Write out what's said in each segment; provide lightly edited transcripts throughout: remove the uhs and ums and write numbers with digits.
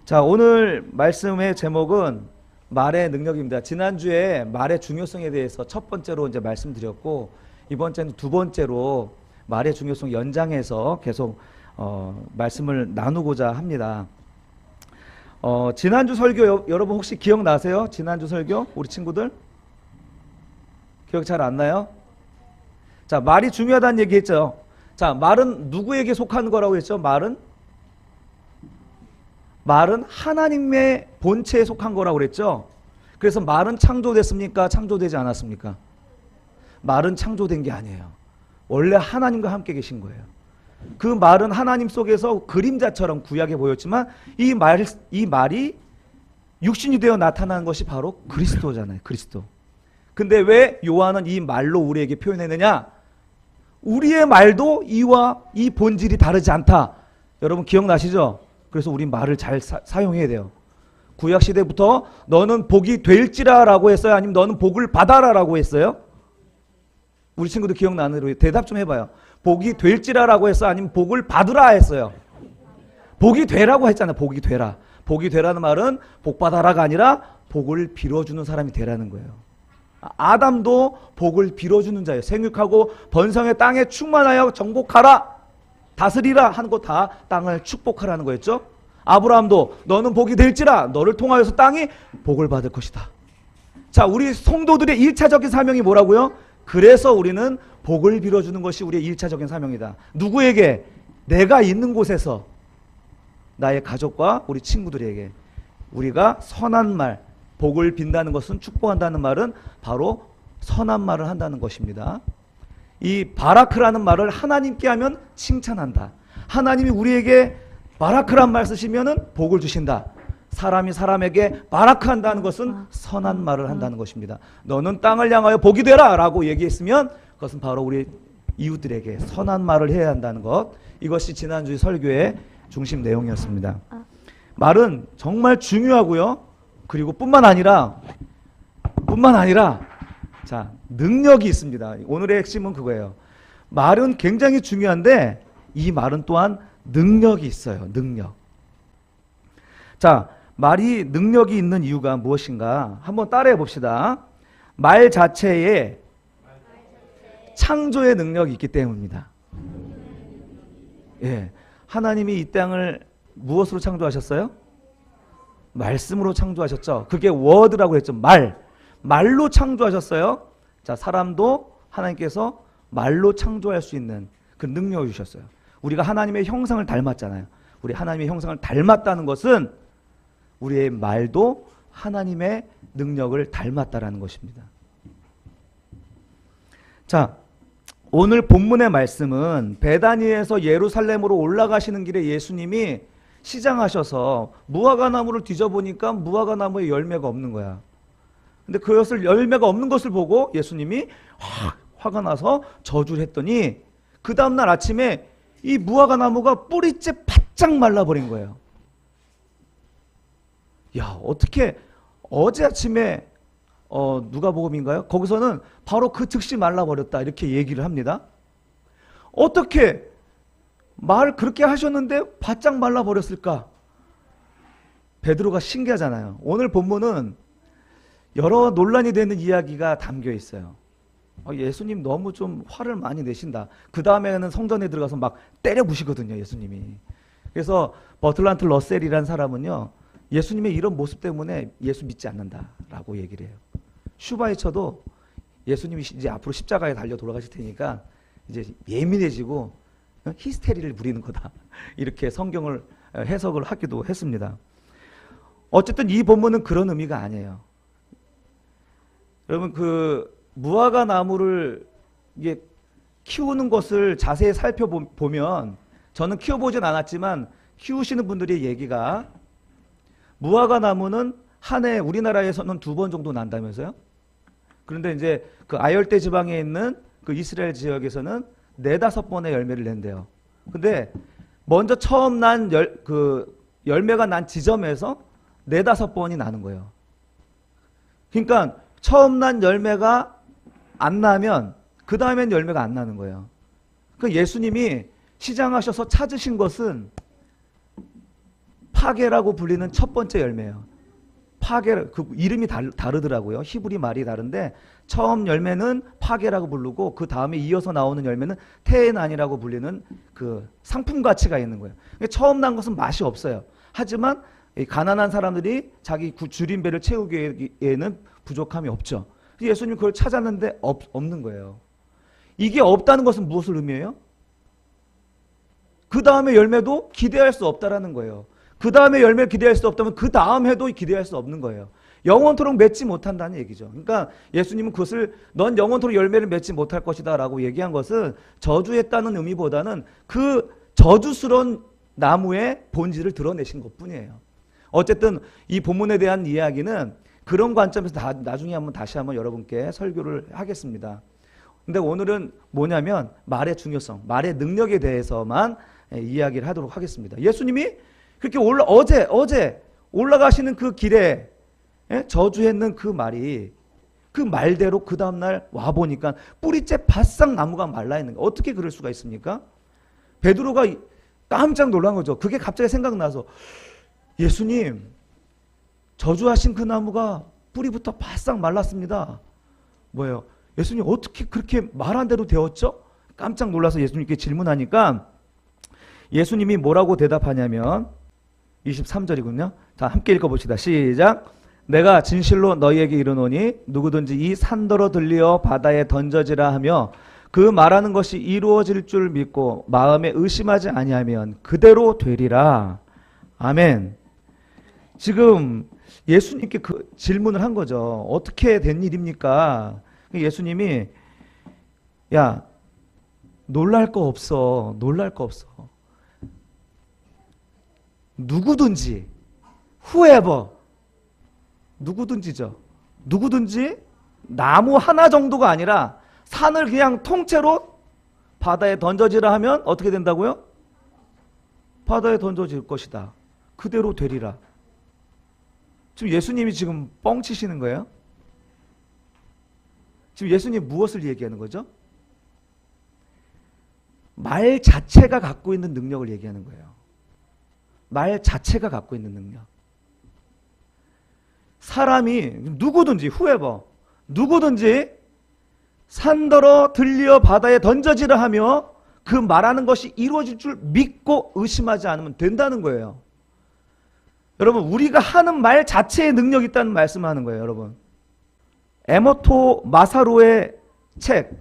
자, 오늘 말씀의 제목은 말의 능력입니다. 지난주에 말의 중요성에 대해서 첫 번째로 이제 말씀드렸고, 이번 주에는 두 번째로 말의 중요성 연장해서 계속 말씀을 나누고자 합니다. 지난주 설교 여러분 혹시 기억나세요? 지난주 설교? 우리 친구들? 기억 잘 안 나요? 자, 말이 중요하다는 얘기 했죠. 자, 말은 누구에게 속하는 거라고 했죠? 말은 하나님의 본체에 속한 거라고 그랬죠. 그래서 말은 창조됐습니까? 창조되지 않았습니까? 말은 창조된 게 아니에요. 원래 하나님과 함께 계신 거예요. 그 말은 하나님 속에서 그림자처럼 구약에 보였지만 이 말이 육신이 되어 나타나는 것이 바로 그리스도잖아요. 그리스도. 근데 왜 요한은 이 말로 우리에게 표현했느냐? 우리의 말도 이와 이 본질이 다르지 않다. 여러분 기억나시죠? 그래서 우리 말을 잘 사용해야 돼요. 구약시대부터 너는 복이 될지라 라고 했어요? 아니면 너는 복을 받아라 라고 했어요? 우리 친구들 기억나는 대로 대답 좀 해봐요. 복이 될지라 라고 했어요? 아니면 복을 받으라 했어요? 복이 되라고 했잖아요. 복이 되라. 복이 되라는 말은 복 받아라가 아니라 복을 빌어주는 사람이 되라는 거예요. 아담도 복을 빌어주는 자예요. 생육하고 번성의 땅에 충만하여 정복하라. 다스리라 하는 거 다 땅을 축복하라는 거였죠. 아브라함도 너는 복이 될지라 너를 통하여서 땅이 복을 받을 것이다. 자, 우리 성도들의 1차적인 사명이 뭐라고요? 그래서 우리는 복을 빌어주는 것이 우리의 1차적인 사명이다. 누구에게? 내가 있는 곳에서 나의 가족과 우리 친구들에게 우리가 선한 말, 복을 빈다는 것은 축복한다는 말은 바로 선한 말을 한다는 것입니다. 이 바라크라는 말을 하나님께 하면 칭찬한다. 하나님이 우리에게 바라크란 말 쓰시면은 복을 주신다. 사람이 사람에게 바라크한다는 것은 선한 말을 한다는 것입니다. 너는 땅을 향하여 복이 되라 라고 얘기했으면 그것은 바로 우리 이웃들에게 선한 말을 해야 한다는 것. 이것이 지난주 설교의 중심 내용이었습니다. 말은 정말 중요하고요. 그리고 뿐만 아니라 자, 능력이 있습니다. 오늘의 핵심은 그거예요. 말은 굉장히 중요한데 이 말은 또한 능력이 있어요. 능력. 자, 말이 능력이 있는 이유가 무엇인가? 한번 따라해 봅시다. 말 자체에 창조의 능력이 있기 때문입니다. 예, 하나님이 이 땅을 무엇으로 창조하셨어요? 말씀으로 창조하셨죠. 그게 워드라고 했죠. 말로 창조하셨어요. 자, 사람도 하나님께서 말로 창조할 수 있는 그 능력을 주셨어요. 우리가 하나님의 형상을 닮았잖아요. 우리 하나님의 형상을 닮았다는 것은 우리의 말도 하나님의 능력을 닮았다라는 것입니다. 자, 오늘 본문의 말씀은 베다니에서 예루살렘으로 올라가시는 길에 예수님이 시장하셔서 무화과나무를 뒤져보니까 무화과나무에 열매가 없는 거야. 근데 그것을 열매가 없는 것을 보고 예수님이 화가 나서 저주를 했더니 그 다음날 아침에 이 무화과나무가 뿌리째 바짝 말라버린 거예요. 야, 어떻게 어제 아침에 누가복음인가요? 거기서는 바로 그 즉시 말라버렸다 이렇게 얘기를 합니다. 어떻게 말 그렇게 하셨는데 바짝 말라버렸을까? 베드로가 신기하잖아요. 오늘 본문은 여러 논란이 되는 이야기가 담겨 있어요. 예수님 너무 좀 화를 많이 내신다. 그 다음에는 성전에 들어가서 막 때려 부시거든요, 예수님이. 그래서 버틀란트 러셀이라는 사람은요, 예수님의 이런 모습 때문에 예수 믿지 않는다라고 얘기를 해요. 슈바이처도 예수님이 이제 앞으로 십자가에 달려 돌아가실 테니까 이제 예민해지고 히스테리를 부리는 거다. 이렇게 성경을 해석을 하기도 했습니다. 어쨌든 이 본문은 그런 의미가 아니에요. 여러분, 그 무화과 나무를 이게 키우는 것을 자세히 살펴보면, 저는 키워보진 않았지만 키우시는 분들의 얘기가 무화과 나무는 한 해 우리나라에서는 2번 정도 난다면서요? 그런데 이제 그 아열대 지방에 있는 그 이스라엘 지역에서는 4-5번의 열매를 낸대요. 근데 먼저 처음 난 열매가 난 지점에서 4-5번이 나는 거예요. 그러니까 처음 난 열매가 안 나면 그 다음엔 열매가 안 나는 거예요. 그 예수님이 시장하셔서 찾으신 것은 파게라고 불리는 첫 번째 열매예요. 파게, 그 이름이 다르더라고요. 히브리 말이 다른데 처음 열매는 파게라고 부르고 그 다음에 이어서 나오는 열매는 테에난이라고 불리는 그 상품 가치가 있는 거예요. 처음 난 것은 맛이 없어요. 하지만 가난한 사람들이 자기 줄인 배를 채우기에는 부족함이 없죠. 예수님 그걸 찾았는데 없는 거예요. 이게 없다는 것은 무엇을 의미해요? 그 다음에 열매도 기대할 수 없다라는 거예요. 그 다음에 열매를 기대할 수 없다면 그 다음 해도 기대할 수 없는 거예요. 영원토록 맺지 못한다는 얘기죠. 그러니까 예수님은 그것을 넌 영원토록 열매를 맺지 못할 것이다 라고 얘기한 것은 저주했다는 의미보다는 그 저주스러운 나무의 본질을 드러내신 것뿐이에요. 어쨌든 이 본문에 대한 이야기는 그런 관점에서 나중에 다시 한번 여러분께 설교를 하겠습니다. 근데 오늘은 뭐냐면 말의 중요성, 말의 능력에 대해서만 이야기를 하도록 하겠습니다. 예수님이 그렇게 어제 올라가시는 그 길에 저주했는 그 말이 그 말대로 그 다음날 와보니까 뿌리째 바싹 나무가 말라있는 거예요. 어떻게 그럴 수가 있습니까? 베드로가 깜짝 놀란 거죠. 그게 갑자기 생각나서 예수님 저주하신 그 나무가 뿌리부터 바싹 말랐습니다. 뭐예요? 예수님 어떻게 그렇게 말한 대로 되었죠? 깜짝 놀라서 예수님께 질문하니까 예수님이 뭐라고 대답하냐면 23절이군요. 자, 함께 읽어봅시다. 시작. 내가 진실로 너희에게 이르노니 누구든지 이 산더러 들리어 바다에 던져지라 하며 그 말하는 것이 이루어질 줄 믿고 마음에 의심하지 아니하면 그대로 되리라. 아멘. 지금 예수님께 그 질문을 한 거죠. 어떻게 된 일입니까? 예수님이 야 놀랄 거 없어. 놀랄 거 없어. 누구든지 whoever 누구든지죠. 누구든지 나무 하나 정도가 아니라 산을 그냥 통째로 바다에 던져지라 하면 어떻게 된다고요? 바다에 던져질 것이다. 그대로 되리라. 지금 예수님이 지금 뻥치시는 거예요? 지금 예수님 무엇을 얘기하는 거죠? 말 자체가 갖고 있는 능력을 얘기하는 거예요. 말 자체가 갖고 있는 능력. 사람이 누구든지 whoever 누구든지 산더러 들리어 바다에 던져지라 하며 그 말하는 것이 이루어질 줄 믿고 의심하지 않으면 된다는 거예요. 여러분 우리가 하는 말 자체에 능력이 있다는 말씀을 하는 거예요. 여러분 에모토 마사로의 책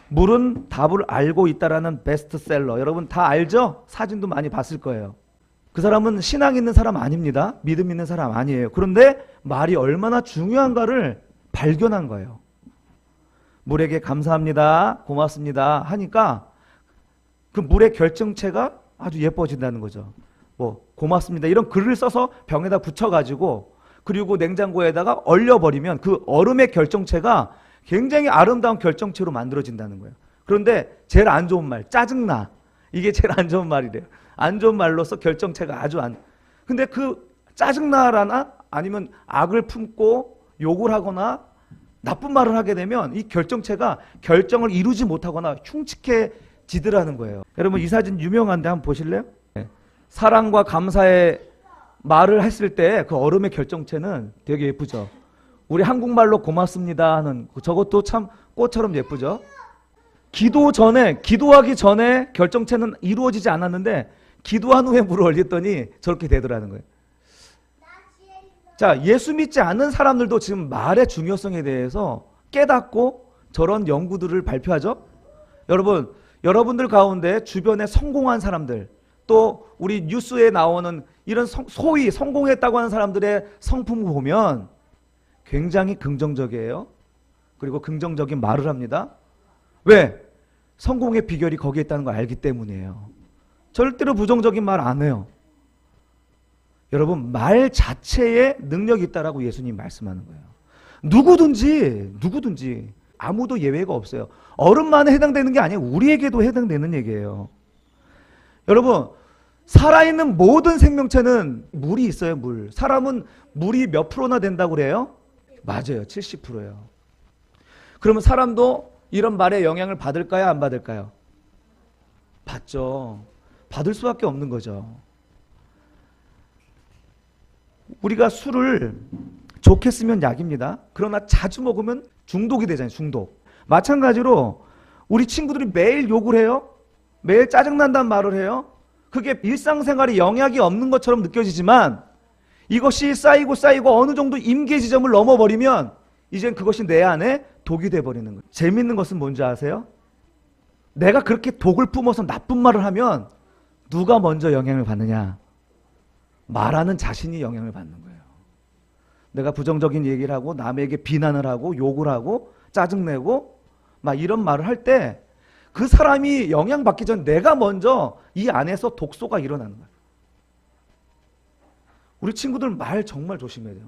물은 답을 알고 있다라는 베스트셀러 여러분 다 알죠? 사진도 많이 봤을 거예요. 그 사람은 신앙 있는 사람 아닙니다. 믿음 있는 사람 아니에요. 그런데 말이 얼마나 중요한가를 발견한 거예요. 물에게 감사합니다. 고맙습니다. 하니까 그 물의 결정체가 아주 예뻐진다는 거죠. 뭐 고맙습니다. 이런 글을 써서 병에다 붙여가지고 그리고 냉장고에다가 얼려버리면 그 얼음의 결정체가 굉장히 아름다운 결정체로 만들어진다는 거예요. 그런데 제일 안 좋은 말, 짜증나. 이게 제일 안 좋은 말이래요. 안 좋은 말로서 결정체가 아주 안. 근데 그 짜증나라나 아니면 악을 품고 욕을 하거나 나쁜 말을 하게 되면 이 결정체가 결정을 이루지 못하거나 흉측해지더라는 거예요. 여러분 이 사진 유명한데 한번 보실래요? 네. 사랑과 감사의 말을 했을 때 그 얼음의 결정체는 되게 예쁘죠. 우리 한국말로 고맙습니다 하는 저것도 참 꽃처럼 예쁘죠. 기도하기 전에 결정체는 이루어지지 않았는데 기도한 후에 물을 올렸더니 저렇게 되더라는 거예요. 자, 예수 믿지 않는 사람들도 지금 말의 중요성에 대해서 깨닫고 저런 연구들을 발표하죠. 여러분, 여러분들 가운데 주변에 성공한 사람들 또 우리 뉴스에 나오는 이런 소위 성공했다고 하는 사람들의 성품을 보면 굉장히 긍정적이에요. 그리고 긍정적인 말을 합니다. 왜? 성공의 비결이 거기에 있다는 걸 알기 때문이에요. 절대로 부정적인 말 안 해요. 여러분 말 자체에 능력이 있다라고 예수님 말씀하는 거예요. 누구든지 아무도 예외가 없어요. 어른만에 해당되는 게 아니에요. 우리에게도 해당되는 얘기예요. 여러분 살아있는 모든 생명체는 물이 있어요. 물. 사람은 물이 몇 프로나 된다고 그래요? 맞아요. 70%예요. 그러면 사람도 이런 말에 영향을 받을까요? 안 받을까요? 받죠. 받을 수밖에 없는 거죠. 우리가 술을 좋게 쓰면 약입니다. 그러나 자주 먹으면 중독이 되잖아요. 중독. 마찬가지로 우리 친구들이 매일 욕을 해요. 매일 짜증난다는 말을 해요. 그게 일상생활에 영향이 없는 것처럼 느껴지지만 이것이 쌓이고 어느 정도 임계 지점을 넘어버리면 이젠 그것이 내 안에 독이 돼버리는 거예요. 재밌는 것은 뭔지 아세요? 내가 그렇게 독을 뿜어서 나쁜 말을 하면 누가 먼저 영향을 받느냐? 말하는 자신이 영향을 받는 거예요. 내가 부정적인 얘기를 하고 남에게 비난을 하고 욕을 하고 짜증내고 막 이런 말을 할 때 그 사람이 영향받기 전 내가 먼저 이 안에서 독소가 일어나는 거예요. 우리 친구들 말 정말 조심해야 돼요.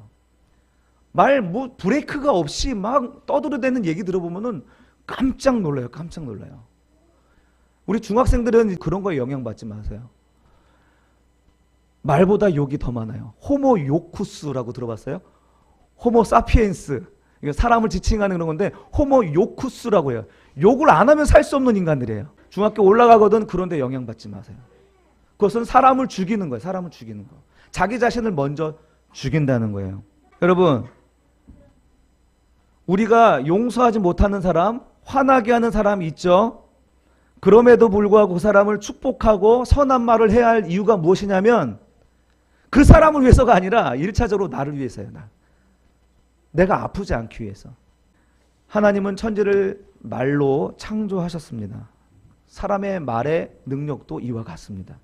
말 뭐 브레이크가 없이 막 떠들어대는 얘기 들어보면은 깜짝 놀라요. 깜짝 놀라요. 우리 중학생들은 그런 거에 영향받지 마세요. 말보다 욕이 더 많아요. 호모 요쿠스라고 들어봤어요? 호모 사피엔스. 이거 사람을 지칭하는 그런 건데 호모 요쿠스라고 해요. 욕을 안 하면 살 수 없는 인간들이에요. 중학교 올라가거든 그런데 영향받지 마세요. 그것은 사람을 죽이는 거예요. 사람을 죽이는 거. 자기 자신을 먼저 죽인다는 거예요. 여러분, 우리가 용서하지 못하는 사람, 화나게 하는 사람이 있죠. 그럼에도 불구하고 그 사람을 축복하고 선한 말을 해야 할 이유가 무엇이냐면 그 사람을 위해서가 아니라 1차적으로 나를 위해서예요. 내가 아프지 않기 위해서. 하나님은 천지를 말로 창조하셨습니다. 사람의 말의 능력도 이와 같습니다.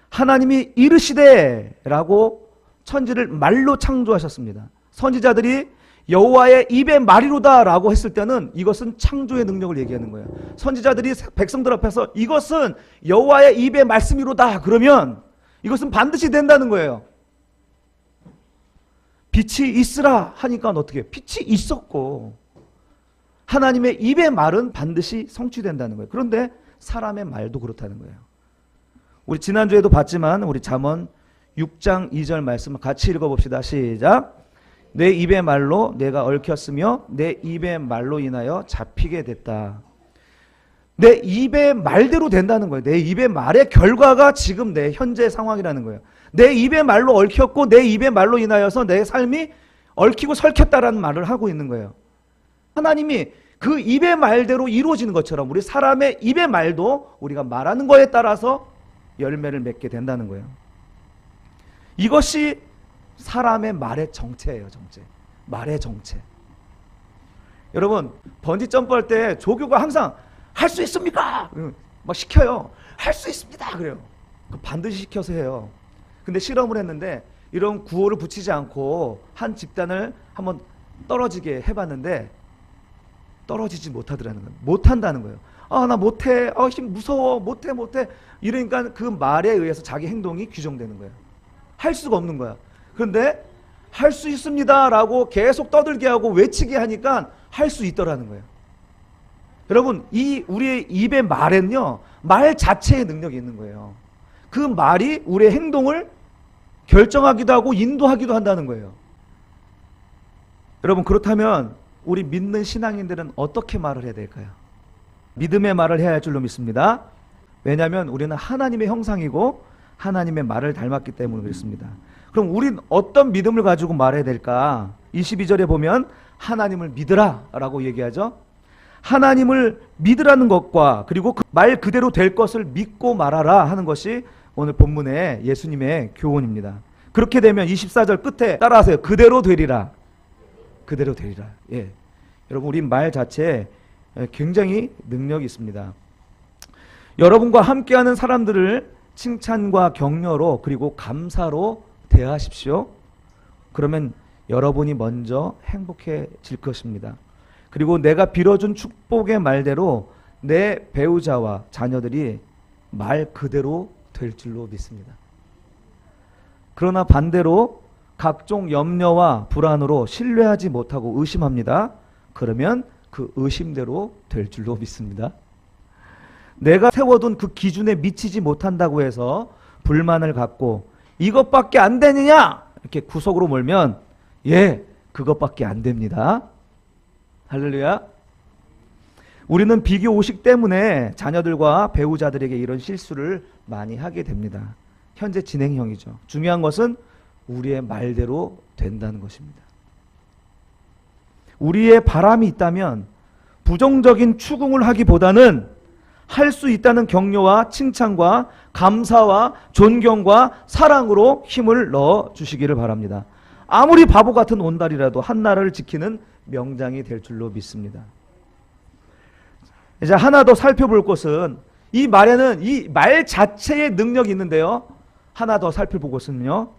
하나님이 이르시되 라고 천지를 말로 창조하셨습니다. 선지자들이 여호와의 입의 말이로다 라고 했을 때는 이것은 창조의 능력을 얘기하는 거예요. 선지자들이 백성들 앞에서 이것은 여호와의 입의 말씀이로다 그러면 이것은 반드시 된다는 거예요. 빛이 있으라 하니까 어떻게 해요? 빛이 있었고 하나님의 입의 말은 반드시 성취된다는 거예요. 그런데 사람의 말도 그렇다는 거예요. 우리 지난주에도 봤지만 우리 잠언 6장 2절 말씀을 같이 읽어봅시다. 시작. 내 입의 말로 내가 얽혔으며 내 입의 말로 인하여 잡히게 됐다. 내 입의 말대로 된다는 거예요. 내 입의 말의 결과가 지금 내 현재 상황이라는 거예요. 내 입의 말로 얽혔고 내 입의 말로 인하여서 내 삶이 얽히고 설켰다라는 말을 하고 있는 거예요. 하나님이 그 입의 말대로 이루어지는 것처럼 우리 사람의 입의 말도 우리가 말하는 거에 따라서 열매를 맺게 된다는 거예요. 이것이 사람의 말의 정체예요. 정체. 말의 정체. 여러분 번지 점프할 때 조교가 항상 할 수 있습니까? 막 시켜요. 할 수 있습니다. 그래요. 반드시 시켜서 해요. 근데 실험을 했는데 이런 구호를 붙이지 않고 한 집단을 한번 떨어지게 해봤는데 떨어지지 못하더라는 거예요. 못한다는 거예요. 아, 나 못해. 아, 힘 무서워. 못해. 이러니까 그 말에 의해서 자기 행동이 규정되는 거예요. 할 수가 없는 거야. 그런데 할 수 있습니다 라고 계속 떠들게 하고 외치게 하니까 할 수 있더라는 거예요. 여러분, 이 우리의 입의 말에는요, 말 자체의 능력이 있는 거예요. 그 말이 우리의 행동을 결정하기도 하고 인도하기도 한다는 거예요. 여러분, 그렇다면 우리 믿는 신앙인들은 어떻게 말을 해야 될까요? 믿음의 말을 해야 할 줄로 믿습니다. 왜냐하면 우리는 하나님의 형상이고 하나님의 말을 닮았기 때문에 그렇습니다. 그럼 우린 어떤 믿음을 가지고 말해야 될까? 22절에 보면 하나님을 믿으라 라고 얘기하죠. 하나님을 믿으라는 것과 그리고 그 말 그대로 될 것을 믿고 말하라 하는 것이 오늘 본문의 예수님의 교훈입니다. 그렇게 되면 24절 끝에 따라하세요. 그대로 되리라. 그대로 되리라. 예. 여러분, 우리 말 자체에 굉장히 능력이 있습니다. 여러분과 함께하는 사람들을 칭찬과 격려로 그리고 감사로 대하십시오. 그러면 여러분이 먼저 행복해질 것입니다. 그리고 내가 빌어준 축복의 말대로 내 배우자와 자녀들이 말 그대로 될 줄로 믿습니다. 그러나 반대로 각종 염려와 불안으로 신뢰하지 못하고 의심합니다. 그러면 그 의심대로 될 줄로 믿습니다. 내가 세워둔 그 기준에 미치지 못한다고 해서 불만을 갖고 이것밖에 안 되느냐 이렇게 구석으로 몰면 예, 그것밖에 안 됩니다. 할렐루야. 우리는 비교 의식 때문에 자녀들과 배우자들에게 이런 실수를 많이 하게 됩니다. 현재 진행형이죠. 중요한 것은 우리의 말대로 된다는 것입니다. 우리의 바람이 있다면 부정적인 추궁을 하기보다는 할 수 있다는 격려와 칭찬과 감사와 존경과 사랑으로 힘을 넣어 주시기를 바랍니다. 아무리 바보 같은 온달이라도 한나라를 지키는 명장이 될 줄로 믿습니다. 이제 하나 더 살펴볼 것은 이 말에는 이 말 자체의 능력이 있는데요. 하나 더 살펴볼 것은요.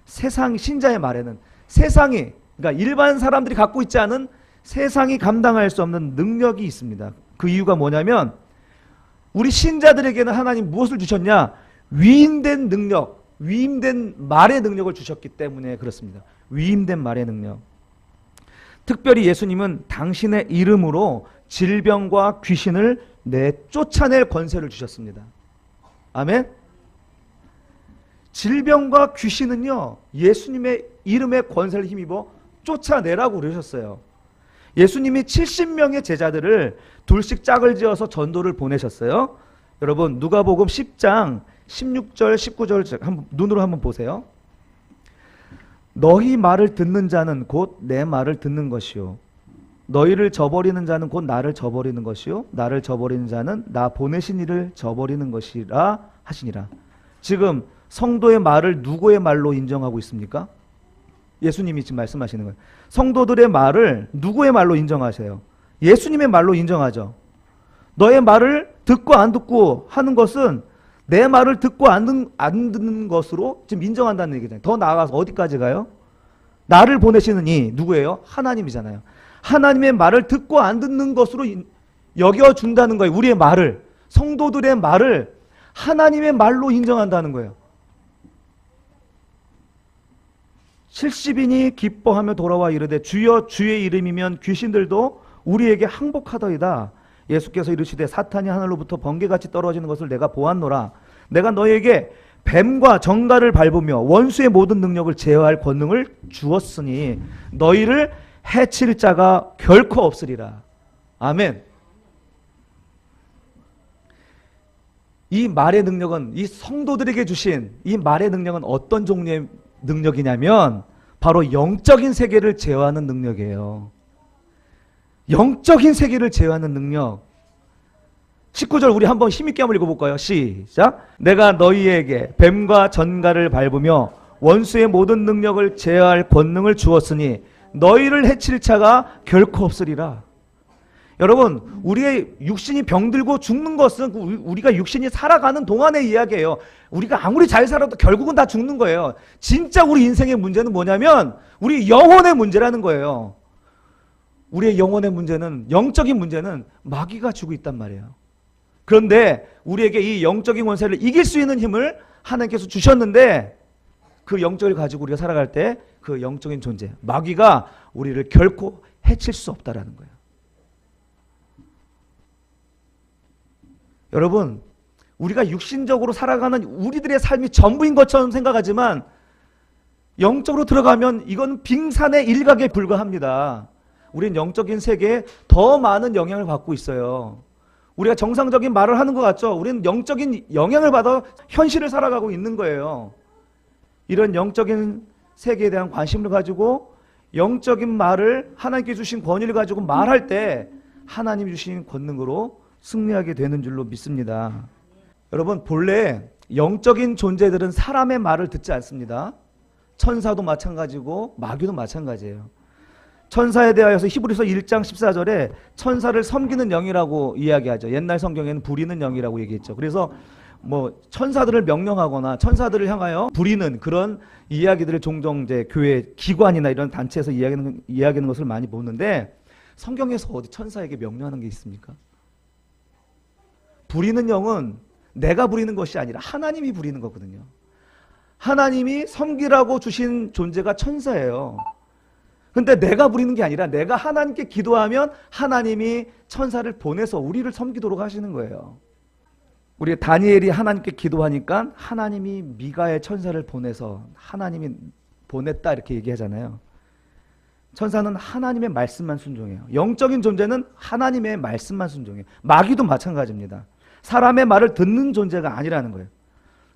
세상 신자의 말에는 세상이 그러니까 일반 사람들이 갖고 있지 않은 세상이 감당할 수 없는 능력이 있습니다. 그 이유가 뭐냐면 우리 신자들에게는 하나님 무엇을 주셨냐? 위임된 능력, 위임된 말의 능력을 주셨기 때문에 그렇습니다. 위임된 말의 능력. 특별히 예수님은 당신의 이름으로 질병과 귀신을 쫓아낼 권세를 주셨습니다. 아멘? 질병과 귀신은요, 예수님의 이름의 권세를 힘입어 쫓아내라고 그러셨어요. 예수님이 70명의 제자들을 둘씩 짝을 지어서 전도를 보내셨어요. 여러분 누가복음 10장 16절 19절 눈으로 한번 보세요. 너희 말을 듣는 자는 곧 내 말을 듣는 것이요 너희를 저버리는 자는 곧 나를 저버리는 것이요 나를 저버리는 자는 나 보내신 이를 저버리는 것이라 하시니라. 지금 성도의 말을 누구의 말로 인정하고 있습니까? 예수님이 지금 말씀하시는 거예요. 성도들의 말을 누구의 말로 인정하세요? 예수님의 말로 인정하죠. 너의 말을 듣고 안 듣고 하는 것은 내 말을 듣고 안 듣는 것으로 지금 인정한다는 얘기잖아요. 더 나아가서 어디까지 가요? 나를 보내시는 이 누구예요? 하나님이잖아요. 하나님의 말을 듣고 안 듣는 것으로 여겨준다는 거예요. 우리의 말을, 성도들의 말을 하나님의 말로 인정한다는 거예요. 70인이 기뻐하며 돌아와 이르되 주여 주의 이름이면 귀신들도 우리에게 항복하더이다. 예수께서 이르시되 사탄이 하늘로부터 번개같이 떨어지는 것을 내가 보았노라. 내가 너희에게 뱀과 정갈을 밟으며 원수의 모든 능력을 제어할 권능을 주었으니 너희를 해칠 자가 결코 없으리라. 아멘. 이 말의 능력은, 이 성도들에게 주신 이 말의 능력은 어떤 종류의 능력이냐면 바로 영적인 세계를 제어하는 능력이에요. 영적인 세계를 제어하는 능력. 19절 우리 한번 힘있게 한번 읽어볼까요? 시작. 내가 너희에게 뱀과 전갈을 밟으며 원수의 모든 능력을 제어할 권능을 주었으니 너희를 해칠 자가 결코 없으리라. 여러분 우리의 육신이 병들고 죽는 것은 우리가 육신이 살아가는 동안의 이야기예요. 우리가 아무리 잘 살아도 결국은 다 죽는 거예요. 진짜 우리 인생의 문제는 뭐냐면 우리 영혼의 문제라는 거예요. 우리의 영혼의 문제는, 영적인 문제는 마귀가 주고 있단 말이에요. 그런데 우리에게 이 영적인 권세를 이길 수 있는 힘을 하나님께서 주셨는데 그 영적을 가지고 우리가 살아갈 때 그 영적인 존재, 마귀가 우리를 결코 해칠 수 없다라는 거예요. 여러분 우리가 육신적으로 살아가는 우리들의 삶이 전부인 것처럼 생각하지만 영적으로 들어가면 이건 빙산의 일각에 불과합니다. 우리는 영적인 세계에 더 많은 영향을 받고 있어요. 우리가 정상적인 말을 하는 것 같죠? 우리는 영적인 영향을 받아 현실을 살아가고 있는 거예요. 이런 영적인 세계에 대한 관심을 가지고 영적인 말을 하나님께 주신 권위를 가지고 말할 때 하나님이 주신 권능으로 승리하게 되는 줄로 믿습니다. 여러분 본래 영적인 존재들은 사람의 말을 듣지 않습니다. 천사도 마찬가지고 마귀도 마찬가지예요. 천사에 대하여서 히브리서 1장 14절에 천사를 섬기는 영이라고 이야기하죠. 옛날 성경에는 부리는 영이라고 얘기했죠. 그래서 뭐 천사들을 명령하거나 천사들을 향하여 부리는 그런 이야기들을 종종 이제 교회 기관이나 이런 단체에서 이야기하는 것을 많이 보는데 성경에서 어디 천사에게 명령하는 게 있습니까? 부리는 영은 내가 부리는 것이 아니라 하나님이 부리는 거거든요. 하나님이 섬기라고 주신 존재가 천사예요. 근데 내가 부리는 게 아니라 내가 하나님께 기도하면 하나님이 천사를 보내서 우리를 섬기도록 하시는 거예요. 우리 다니엘이 하나님께 기도하니까 하나님이 미가엘 천사를 보내서 하나님이 보냈다 이렇게 얘기하잖아요. 천사는 하나님의 말씀만 순종해요. 영적인 존재는 하나님의 말씀만 순종해요. 마귀도 마찬가지입니다. 사람의 말을 듣는 존재가 아니라는 거예요.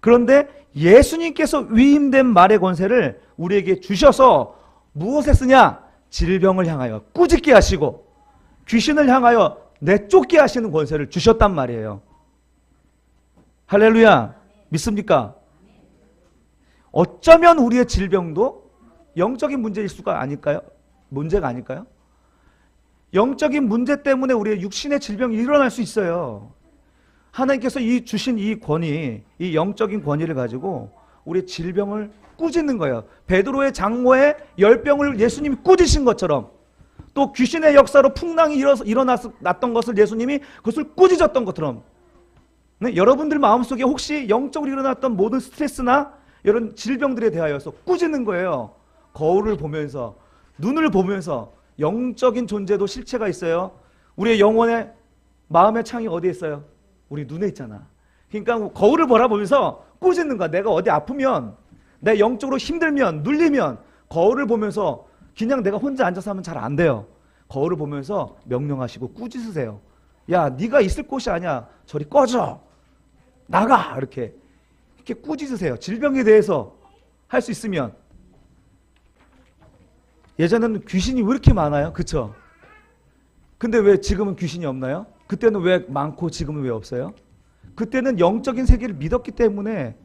그런데 예수님께서 위임된 말의 권세를 우리에게 주셔서 무엇에 쓰냐? 질병을 향하여 꾸짖게 하시고 귀신을 향하여 내쫓게 하시는 권세를 주셨단 말이에요. 할렐루야. 믿습니까? 어쩌면 우리의 질병도 영적인 문제일 수가 아닐까요? 문제가 아닐까요? 영적인 문제 때문에 우리의 육신의 질병이 일어날 수 있어요. 하나님께서 주신 이 권위, 이 영적인 권위를 가지고 우리의 질병을 꾸짖는 거예요. 베드로의 장모의 열병을 예수님이 꾸짖으신 것처럼, 또 귀신의 역사로 풍랑이 일어났던 것을 예수님이 그것을 꾸짖었던 것처럼, 네? 여러분들 마음속에 혹시 영적으로 일어났던 모든 스트레스나 이런 질병들에 대하여서 꾸짖는 거예요. 거울을 보면서, 눈을 보면서. 영적인 존재도 실체가 있어요. 우리의 영혼의 마음의 창이 어디에 있어요? 우리 눈에 있잖아. 그러니까 거울을 바라보면서 꾸짖는 거야. 내가 어디 아프면, 내 영적으로 힘들면, 눌리면 거울을 보면서, 그냥 내가 혼자 앉아서 하면 잘 안 돼요. 거울을 보면서 명령하시고 꾸짖으세요. 야, 네가 있을 곳이 아니야. 저리 꺼져. 나가. 이렇게 꾸짖으세요. 질병에 대해서 할 수 있으면. 예전에는 귀신이 왜 이렇게 많아요? 그쵸? 근데 왜 지금은 귀신이 없나요? 그때는 왜 많고 지금은 왜 없어요? 그때는 영적인 세계를 믿었기 때문에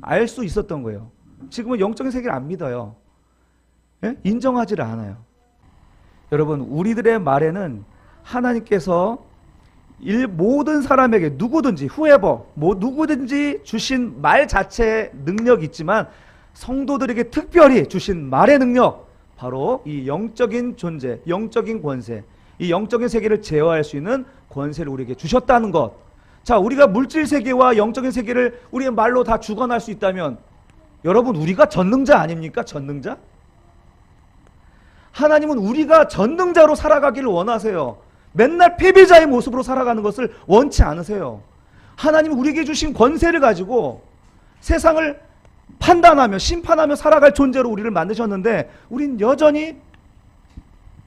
알 수 있었던 거예요. 지금은 영적인 세계를 안 믿어요. 예? 인정하지를 않아요. 여러분, 우리들의 말에는 하나님께서 모든 사람에게 누구든지 누구든지 주신 말 자체의 능력이 있지만 성도들에게 특별히 주신 말의 능력, 바로 이 영적인 존재, 영적인 권세, 이 영적인 세계를 제어할 수 있는 권세를 우리에게 주셨다는 것. 자, 우리가 물질 세계와 영적인 세계를 우리의 말로 다 주관할 수 있다면 여러분, 우리가 전능자 아닙니까? 전능자? 하나님은 우리가 전능자로 살아가기를 원하세요. 맨날 패배자의 모습으로 살아가는 것을 원치 않으세요. 하나님은 우리에게 주신 권세를 가지고 세상을 판단하며 심판하며 살아갈 존재로 우리를 만드셨는데 우린 여전히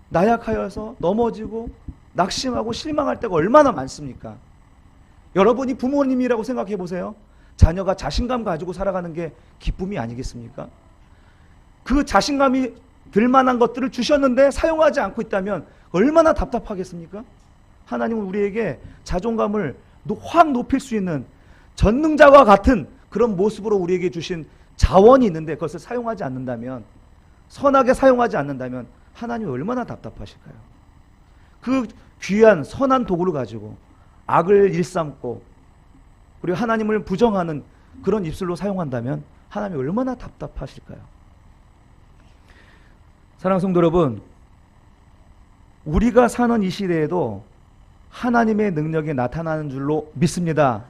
나약하여서 넘어지고 낙심하고 실망할 때가 얼마나 많습니까? 여러분이 부모님이라고 생각해 보세요. 자녀가 자신감 가지고 살아가는 게 기쁨이 아니겠습니까? 그 자신감이 들만한 것들을 주셨는데 사용하지 않고 있다면 얼마나 답답하겠습니까? 하나님은 우리에게 자존감을 확 높일 수 있는 전능자와 같은 그런 모습으로 우리에게 주신 자원이 있는데 그것을 사용하지 않는다면, 선하게 사용하지 않는다면 하나님이 얼마나 답답하실까요? 그 귀한 선한 도구를 가지고 악을 일삼고 그리고 하나님을 부정하는 그런 입술로 사용한다면 하나님이 얼마나 답답하실까요? 사랑하는 성도 여러분, 우리가 사는 이 시대에도 하나님의 능력이 나타나는 줄로 믿습니다.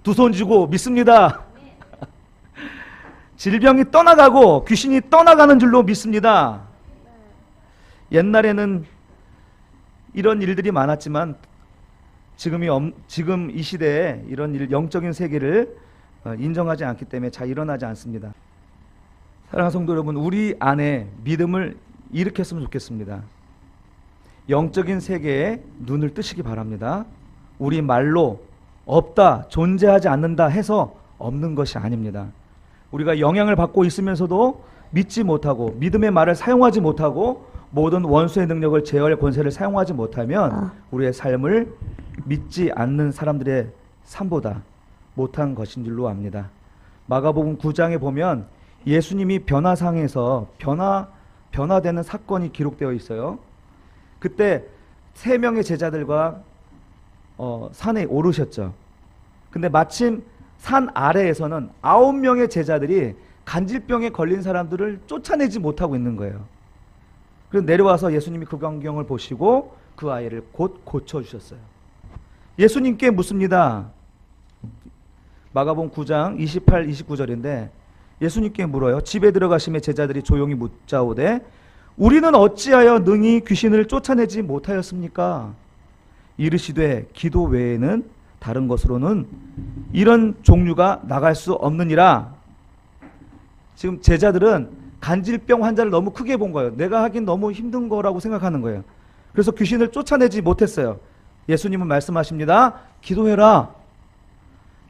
두 손 쥐고 믿습니다. 질병이 떠나가고 귀신이 떠나가는 줄로 믿습니다. 옛날에는 이런 일들이 많았지만 지금 이 시대에 이런 영적인 세계를 인정하지 않기 때문에 잘 일어나지 않습니다. 사랑하는 성도 여러분, 우리 안에 믿음을 일으켰으면 좋겠습니다. 영적인 세계에 눈을 뜨시기 바랍니다. 우리 말로 없다, 존재하지 않는다 해서 없는 것이 아닙니다. 우리가 영향을 받고 있으면서도 믿지 못하고 믿음의 말을 사용하지 못하고 모든 원수의 능력을 제어할 권세를 사용하지 못하면 우리의 삶을 믿지 않는 사람들의 삶보다 못한 것인 줄로 압니다. 마가복음 9장에 보면 예수님이 변화상에서 변화되는 사건이 기록되어 있어요. 그때 3명의 제자들과 산에 오르셨죠. 근데 마침 산 아래에서는 9명의 제자들이 간질병에 걸린 사람들을 쫓아내지 못하고 있는 거예요. 그래서 내려와서 예수님이 그 광경을 보시고 그 아이를 곧 고쳐주셨어요. 예수님께 묻습니다. 마가복음 9장 28, 29절인데 예수님께 물어요. 집에 들어가심에 제자들이 조용히 묻자오되 우리는 어찌하여 능히 귀신을 쫓아내지 못하였습니까? 이르시되 기도 외에는 다른 것으로는 이런 종류가 나갈 수 없느니라. 지금 제자들은 간질병 환자를 너무 크게 본 거예요. 내가 하긴 너무 힘든 거라고 생각하는 거예요. 그래서 귀신을 쫓아내지 못했어요. 예수님은 말씀하십니다. 기도해라.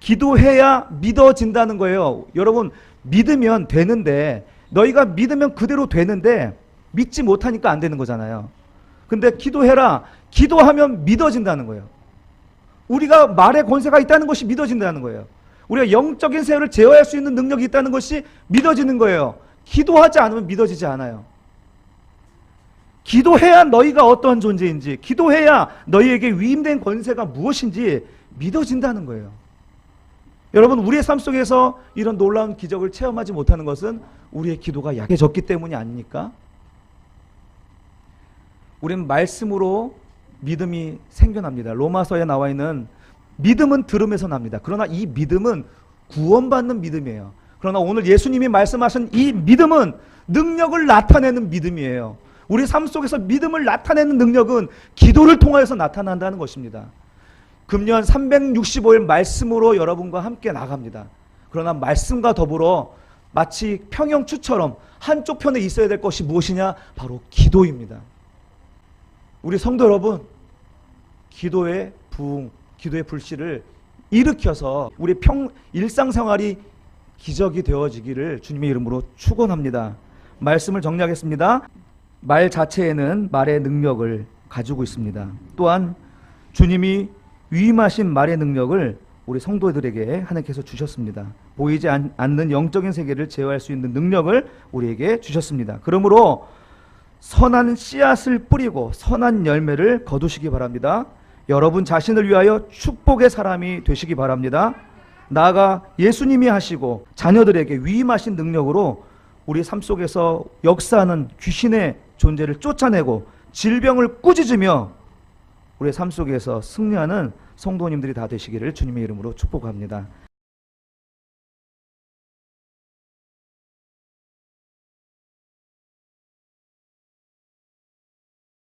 기도해야 믿어진다는 거예요. 여러분, 믿으면 되는데, 너희가 믿으면 그대로 되는데 믿지 못하니까 안 되는 거잖아요. 근데 기도해라. 기도하면 믿어진다는 거예요. 우리가 말의 권세가 있다는 것이 믿어진다는 거예요. 우리가 영적인 세월을 제어할 수 있는 능력이 있다는 것이 믿어지는 거예요. 기도하지 않으면 믿어지지 않아요. 기도해야 너희가 어떠한 존재인지, 기도해야 너희에게 위임된 권세가 무엇인지 믿어진다는 거예요. 여러분, 우리의 삶 속에서 이런 놀라운 기적을 체험하지 못하는 것은 우리의 기도가 약해졌기 때문이 아닙니까? 우리는 말씀으로 믿음이 생겨납니다. 로마서에 나와 있는 믿음은 들음에서 납니다. 그러나 이 믿음은 구원받는 믿음이에요. 그러나 오늘 예수님이 말씀하신 이 믿음은 능력을 나타내는 믿음이에요. 우리 삶 속에서 믿음을 나타내는 능력은 기도를 통하여서 나타난다는 것입니다. 금년 365일 말씀으로 여러분과 함께 나갑니다. 그러나 말씀과 더불어 마치 평영추처럼 한쪽 편에 있어야 될 것이 무엇이냐? 바로 기도입니다. 우리 성도 여러분, 기도의 부흥, 기도의 불씨를 일으켜서 우리 일상생활이 기적이 되어지기를 주님의 이름으로 축원합니다. 말씀을 정리하겠습니다. 말 자체에는 말의 능력을 가지고 있습니다. 또한 주님이 위임하신 말의 능력을 우리 성도들에게 하나님께서 주셨습니다. 보이지 않는 영적인 세계를 제어할 수 있는 능력을 우리에게 주셨습니다. 그러므로 선한 씨앗을 뿌리고 선한 열매를 거두시기 바랍니다. 여러분 자신을 위하여 축복의 사람이 되시기 바랍니다. 나아가 예수님이 하시고 자녀들에게 위임하신 능력으로 우리 삶 속에서 역사하는 귀신의 존재를 쫓아내고 질병을 꾸짖으며 우리의 삶 속에서 승리하는 성도님들이 다 되시기를 주님의 이름으로 축복합니다.